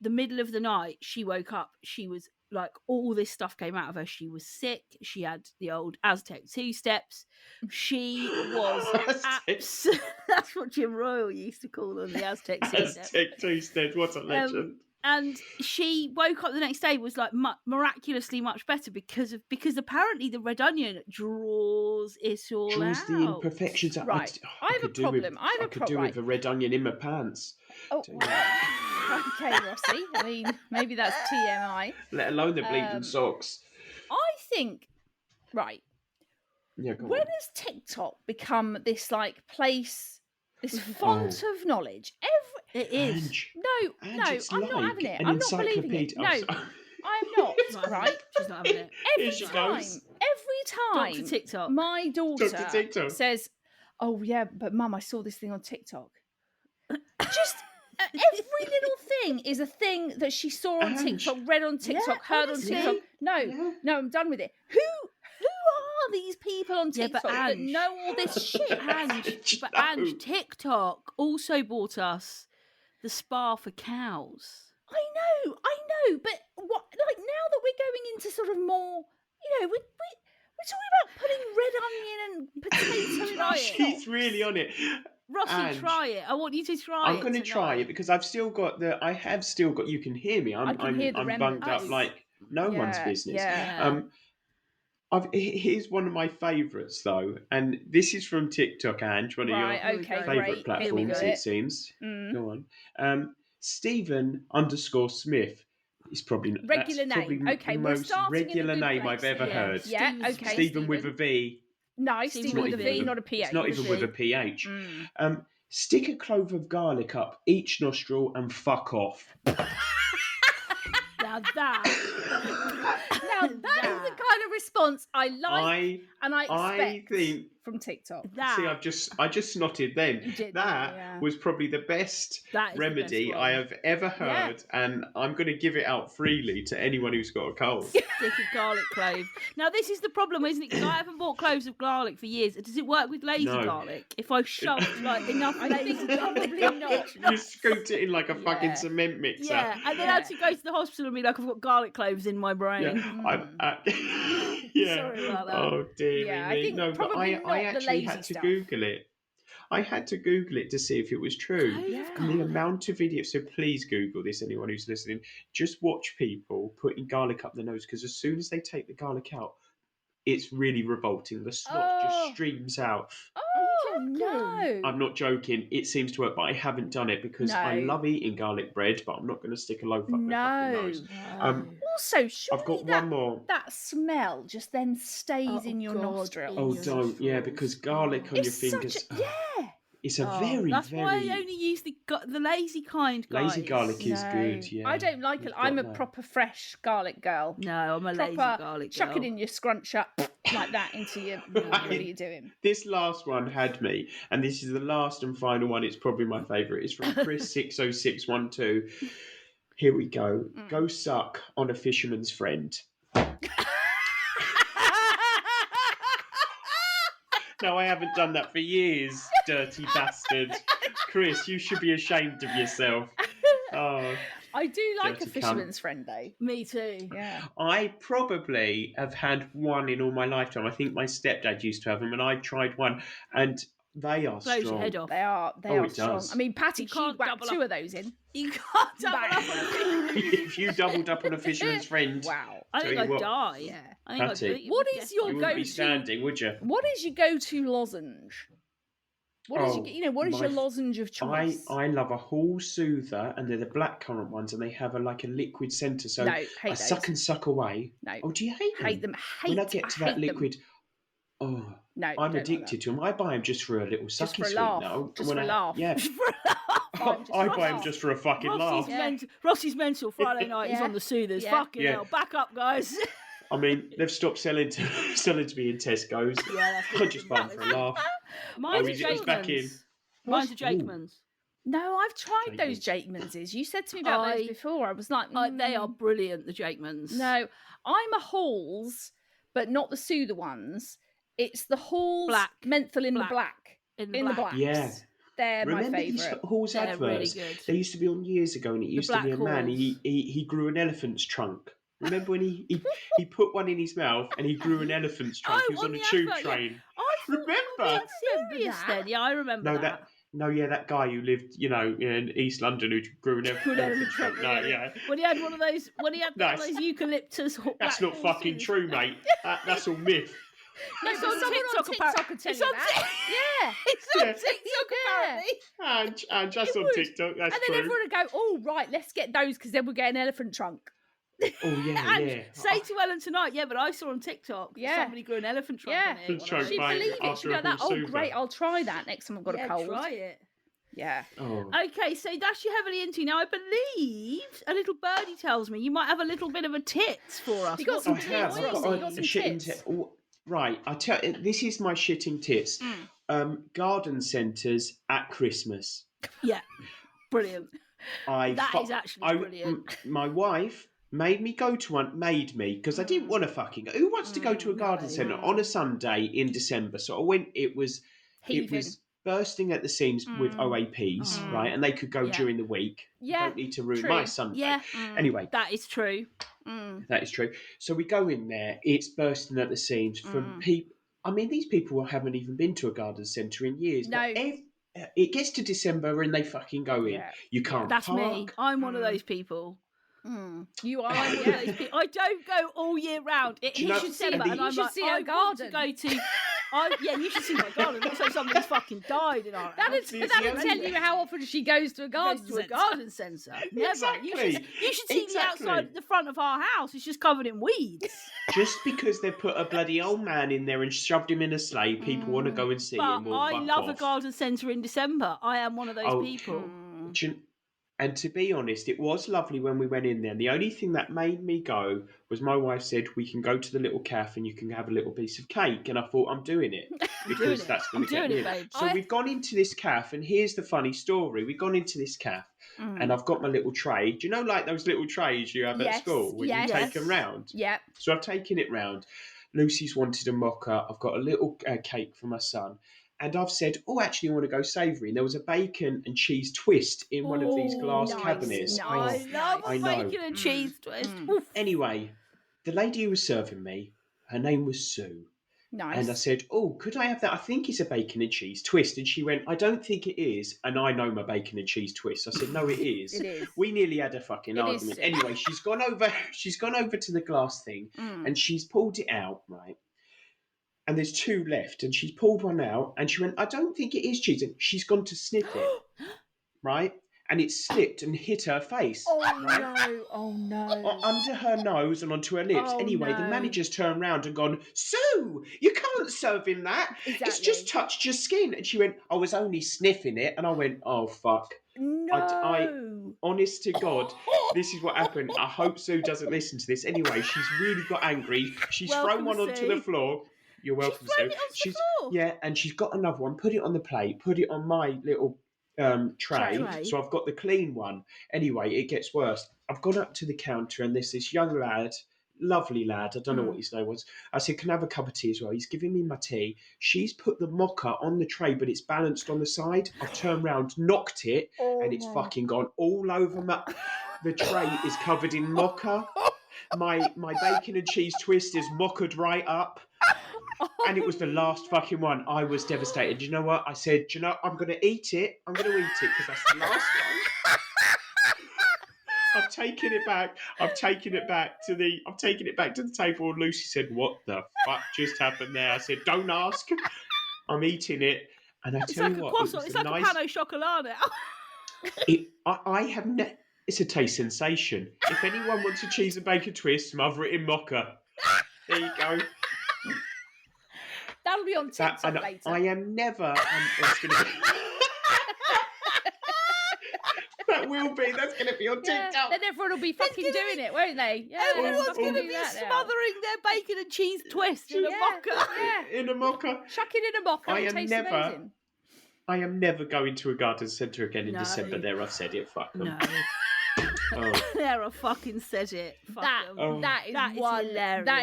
The middle of the night, she woke up. She was, like, all this stuff came out of her. She was sick. She had the old Aztec 2 steps. She was... That's what Jim Royal used to call them, the Aztec 2 steps. Aztec 2 steps. What a legend. And she woke up the next day, was like miraculously much better because apparently the red onion draws it all Draws out. the imperfections out. Right. I have a problem. I could do with a red onion in my pants. Oh, okay, Rossi. I mean, maybe that's TMI. Let alone the bleeding socks. I think, right, Yeah, go when on. has TikTok become this, like, place, this font of knowledge? It is. Ange, No, it's I'm not like having it. an I'm not believing it. encyclopedia. No, Oh, sorry. I'm not, right? She's not having it. Here she goes. Every time Dr. TikTok. my daughter Dr. TikTok. says, oh, yeah, but Mum, I saw this thing on TikTok. Just every little thing is a thing that she saw on Ange. TikTok, read on TikTok, Yeah, heard honestly. on TikTok. No, Yeah. no, I'm done with it. Who are these people on Yeah, but TikTok that Ange. know all this shit? Ange, but No. Ange, TikTok also bought us the spa for cows. I know, but what? Like, now that we're going into sort of more, we're talking about putting red onion and potato in our She's socks. really on it. Rossi, Ange, try it. I want you to try it. I'm going to try it because I have still got. You can hear me. I can hear the I'm remnants. bunged up like no one's Yeah, business. yeah. Here's one of my favourites though, and this is from TikTok, Ange, one of Right, your okay, favourite great. Here we platforms, go. it seems. Mm. Go on. Stephen_Smith is probably Regular that's probably name. Okay, the we're most starting in a regular good name place. I've ever Yeah. heard. Yeah, Stephen's- okay. Stephen with a V. Nice, Stephen Stephen with with a a V, V. not a PH. It's not even with a PH. Stick a clove of garlic up each nostril and fuck off. Now that Now that is the kind of response I like and I I expect. think from TikTok. That. See, I just snotted then. You did, that was probably the best remedy I have ever heard, and I'm going to give it out freely to anyone who's got a cold. Stick a garlic clove. Now, this is the problem, isn't it? Because I haven't bought cloves of garlic for years. Does it work with lazy garlic? If I shoved enough lazy garlic, probably not. You scooped it in like a fucking cement mixer. Yeah, and then I had to go to the hospital and be like, I've got garlic cloves in my brain. Yeah, Sorry about that. Oh dear Yeah, me. I think No, but probably I not the actually lazy had to stuff. Google it. I had to Google it to see if it was true. And the amount of videos, so please Google this, anyone who's listening. Just watch people putting garlic up their nose, because as soon as they take the garlic out, it's really revolting. The snot just streams out. Oh, no. I'm not joking. It seems to work, but I haven't done it because I love eating garlic bread, but I'm not going to stick a loaf up my fucking nose. Also, surely I've got one more. That smell just then stays in your nostrils. Oh, don't. Yeah, because garlic on your fingers. It's a That's why I only use the lazy kind, guys. Lazy garlic is good, yeah. I don't like it. I'm a proper fresh garlic girl. No, I'm a lazy garlic girl. Chuck it in your scrunch up like that into your... What are you doing? This last one had me, and this is the last and final one. It's probably my favourite. It's from Chris60612. Here we go. Go suck on a fisherman's friend. No, I haven't done that for years, dirty bastard. Chris, you should be ashamed of yourself. Oh, I do like a fisherman's friend, though. Me too. Yeah. I probably have had one in all my lifetime. I think my stepdad used to have them, and I tried one, and they are Blows strong. your head off. They are strong. Does. I mean, Patty, she'd whack two of those in. You can't double up on a If you doubled up on a fisherman's friend, wow. I think I'd die. Yeah. I think Patty. What is your you wouldn't be standing, would you? What is your go-to lozenge? What is your lozenge of choice? I love a Hall Soother, and they're the blackcurrant ones, and they have a liquid centre. So I suck and suck away. No. Oh, do you hate them? Hate them. When I get to that liquid, no, I'm addicted to them. I buy them just for a little sucky sweet now. Just for a laugh. Yeah. I buy them just for a fucking laugh. Rossi's mental Friday night. He's on the Soothers. Fucking hell. Back up, guys. I mean, they've stopped selling to me in Tesco's. Yeah, I just buy them for a laugh. Mine's a Jakeman's. No, I've tried those Jakeman's. You said to me about those before. I was like, they are brilliant, the Jakeman's. No, I'm a Halls, but not the Soother ones. It's the Halls menthol in the black. In the blacks. Yeah. They're my favourite. Remember these Halls adverts? Really good. They used to be on years ago, and it used to be a man. He grew an elephant's trunk. Remember when he put one in his mouth and he grew an elephant's trunk? He was on a tube train. Yeah. Remember? Serious then? Yeah, I remember that. That guy who lived, in East London who grew an elephant trunk. No, yeah. When he had one of those, one of those eucalyptus. That's not fucking true, mate. That's all myth. No, it's on TikTok. It's on TikTok. Yeah. It's on TikTok, apparently. And just on TikTok, that's true. And then true. everyone would go, oh, right, let's get those because then we'll get an elephant trunk. Oh, yeah, and say to Ellen tonight, but I saw on TikTok somebody grew an elephant trunk on it. She'd believe it. She'd go, great, I'll try that next time I've got a cold. Try it. Yeah. Oh. Okay, so that's you're heavily into. Now, I believe a little birdie tells me you might have a little bit of a tits for us. You got some tits. I've got some tits. Right, I tell you, this is my shitting tits. Garden centres at Christmas. Yeah, brilliant. That is actually brilliant. My wife made me go to one. Made me because I didn't want to fucking. Who wants to go to a garden centre on a Sunday in December? So I went. It was bursting at the seams with OAPs, right? And they could go during the week. Yeah, don't need to ruin my Sunday. Yeah. Anyway, that is true. That is true. So we go in there. It's bursting at the seams from people. I mean, these people haven't even been to a garden centre in years. No. But it gets to December and they fucking go in. You can't. That's park. me. I'm one of those people. You are. I'm one of those people. I don't go all year round. You should see my garden. You should see my garden. Not so somebody's fucking died in our house. That'll tell you how often she goes to a garden centre. Never. Exactly. You should see the outside, the front of our house. It's just covered in weeds. Just because they put a bloody old man in there and shoved him in a sleigh, people want to go and see him. But I love a garden centre in December. I am one of those people. And to be honest, it was lovely when we went in there. And the only thing that made me go was my wife said, we can go to the little cafe and you can have a little piece of cake. And I thought, I'm doing it because that's going to get me in. So we've gone into this cafe, and here's the funny story. We've gone into this cafe and I've got my little tray. Do you know like those little trays you have at school when you take them round? Yeah. So I've taken it round. Lucy's wanted a mocha. I've got a little cake for my son. And I've said, actually, I want to go savoury. And there was a bacon and cheese twist in one of these glass cabinets. I love a bacon and cheese twist. Anyway, the lady who was serving me, her name was Sue. Nice. And I said, could I have that? I think it's a bacon and cheese twist. And she went, I don't think it is. And I know my bacon and cheese twist. I said, no, it is. It is. We nearly had a fucking argument. Anyway, she's gone over to the glass thing and she's pulled it out, right? And there's two left, and she's pulled one out, and she went, I don't think it is cheese. And she's gone to sniff it, right? And it slipped and hit her face. Oh, no. Under her nose and onto her lips. Anyway, the manager's turned round and gone, Sue, you can't serve him that. Exactly. It's just touched your skin. And she went, I was only sniffing it. And I went, oh, fuck. No. I honest to God, this is what happened. I hope Sue doesn't listen to this. Anyway, she's really got angry. She's thrown one onto the floor. You're welcome, Sue. And she's got another one. Put it on the plate. Put it on my little tray. So I've got the clean one. Anyway, it gets worse. I've gone up to the counter and there's this young lad, lovely lad. I don't know what his name was. I said, can I have a cup of tea as well? He's giving me my tea. She's put the mocha on the tray, but it's balanced on the side. I've turned round, knocked it, and it's fucking gone all over my... The tray is covered in mocha. My bacon and cheese twist is mocha'd right up. And it was the last fucking one. I was devastated. You know what? I said, I'm going to eat it. I'm going to eat it because that's the last one. I've taken it back. I've taken it back to the table. And Lucy said, what the fuck just happened there? I said, don't ask. I'm eating it. And I tell you what, it's like a pan au chocolat now. I have it's a taste sensation. If anyone wants a cheese and bacon twist, smother it in mocha. There you go. That'll be on TikTok later. I am never. That's going to be on TikTok. Then everyone will be fucking doing it, won't they? Yeah, everyone's going to be smothering their bacon and cheese twist in a mocha. Yeah. In a mocha. Chuck it in a mocha. I am never going to a garden centre again in December. There, I've said it. Fuck them. No. There, I fucking said it. That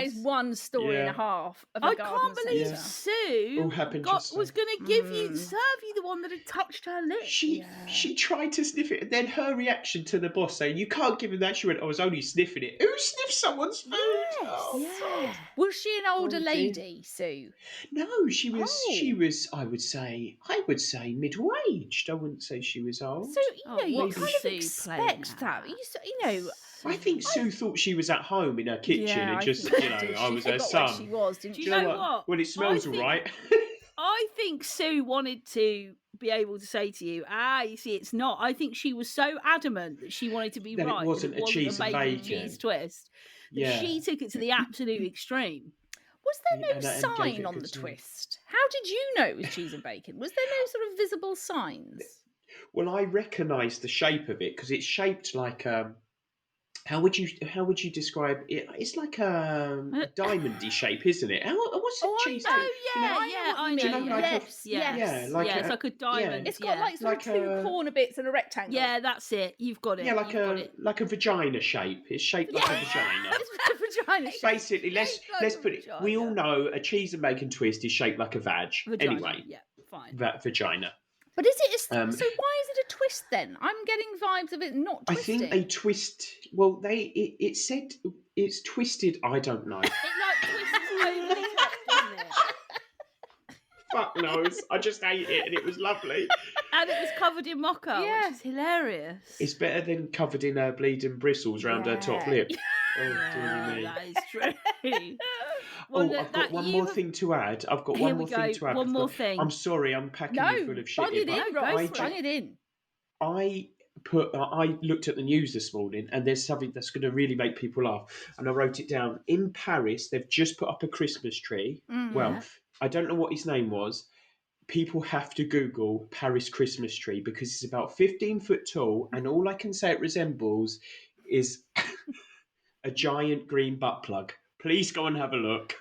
is one story and a half of a garden can't believe Sue was going to serve you the one that had touched her lips. She tried to sniff it, and then her reaction to the boss saying, "You can't give him that." She went, "I was only sniffing it." Who sniffs someone's food? Yes. Was she an older lady, Sue? No, she was. She was. I would say middle-aged. I wouldn't say she was old. So you kind of expect that. I think Sue thought she was at home in her kitchen and just, I was her son. She was, didn't she? Do you know what? Well, it smells all right. I think Sue wanted to be able to say to you, you see, it's not. I think she was so adamant that she wanted to be that right. It wasn't a cheese and bacon cheese twist. That she took it to the absolute extreme. Was there no sign on the twist? How did you know it was cheese and bacon? Was there no sort of visible signs? Well, I recognised the shape of it because it's shaped like how would you describe it? It's like a diamondy shape, isn't it? What's a cheese? I know. It's like a diamond. It's got like two corner bits and a rectangle. Yeah, that's it. You've got it. Yeah, like a vagina shape. It's shaped like a vagina. It's a vagina shape. Basically, let's put it. We all know a cheese and bacon twist is shaped like a vag. Vagina. Anyway, fine. Vagina. But is it? So why is it a twist then? I'm getting vibes of it not twisting. I think they twist. Well, it said it's twisted. I don't know. It twists over the top, doesn't it? Fuck knows. I just ate it and it was lovely. And it was covered in mocha, which is hilarious. It's better than covered in her bleeding bristles round her top lip. Oh, dear me. That is true. I've got one more thing to add. One more thing. I'm sorry, I'm packing you full of shit. Bung it in. I looked at the news this morning and there's something that's going to really make people laugh. And I wrote it down. In Paris, they've just put up a Christmas tree. Well, I don't know what his name was. people have to Google Paris Christmas tree because it's about 15 foot tall, and all I can say it resembles is a giant green butt plug. Please go and have a look.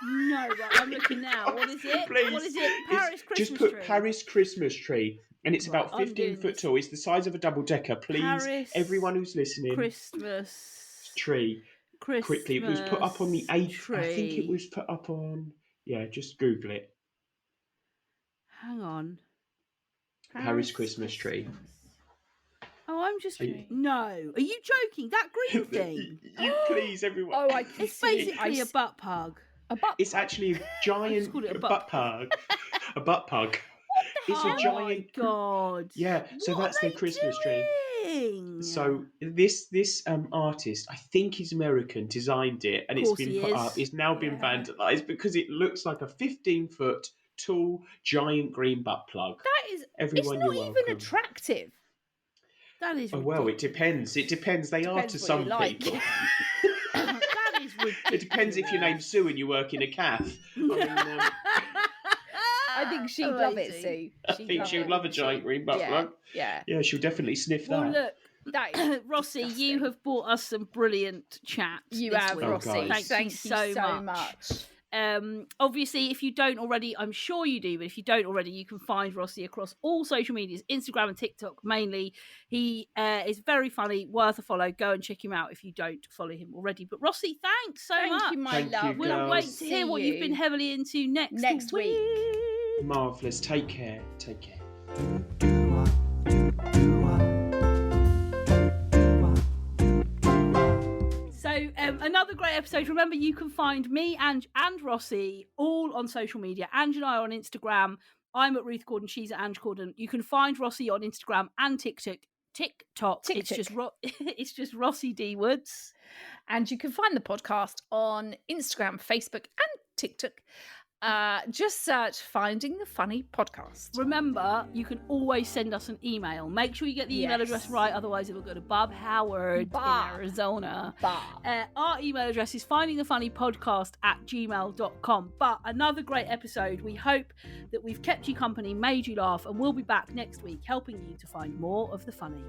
No, right, I'm looking now. What is it? Please. What is it? Paris Christmas Just put tree. Paris Christmas tree, and it's about 15 foot this. tall. It's the size of a double decker. Please, Paris everyone who's listening, Christmas tree. Quickly, it was put up on the 8th. tree. I think it was put up on. Yeah, just Google it. Hang on. Paris Christmas tree. Oh, I'm just... No. Are you joking? That green thing? Please, everyone. Oh, it's basically a butt plug. It's actually a giant butt plug. A butt plug. It's a giant. Oh my God. Yeah, so that's their Christmas tree. So this artist, I think he's American, designed it, and it's been put up. It's now been vandalised because it looks like a 15-foot tall giant green butt plug. That is... Everyone, it's not even attractive. That is ridiculous. Well, it depends. It depends. They are to some people. That is ridiculous. It depends if your name's Sue and you work in a cafe. I think she'd love it, Sue. I think she would love a giant green butt plug. Yeah. Yeah, she'll definitely sniff that. Well, look, that is Rossi, disgusting. you have brought us some brilliant chat. You this have, week. Rossi. Thank you so much. Obviously, if you don't already, I'm sure you do, but if you don't already, you can find Rossi across all social medias, Instagram and TikTok mainly. He is very funny, worth a follow. Go and check him out if you don't follow him already. But Rossi, thanks so much. Thank you, my love. We'll wait to hear what you've been heavily into next week. Marvellous. Take care. Take care. So another great episode. Remember, you can find me, Ange, and Rossi all on social media. Ange and I are on Instagram. I'm at Ruth Gordon. She's at Ange Gordon. You can find Rossi on Instagram and TikTok. It's just Rossi D Woods. And you can find the podcast on Instagram, Facebook, and TikTok. Just search Finding the Funny Podcast. Remember, you can always send us an email. Make sure you get the email address right, otherwise it'll go to Bob Howard in Arizona. Our email address is findingthefunnypodcast@gmail.com. But another great episode. We hope that we've kept you company, made you laugh, and we'll be back next week helping you to find more of the funny.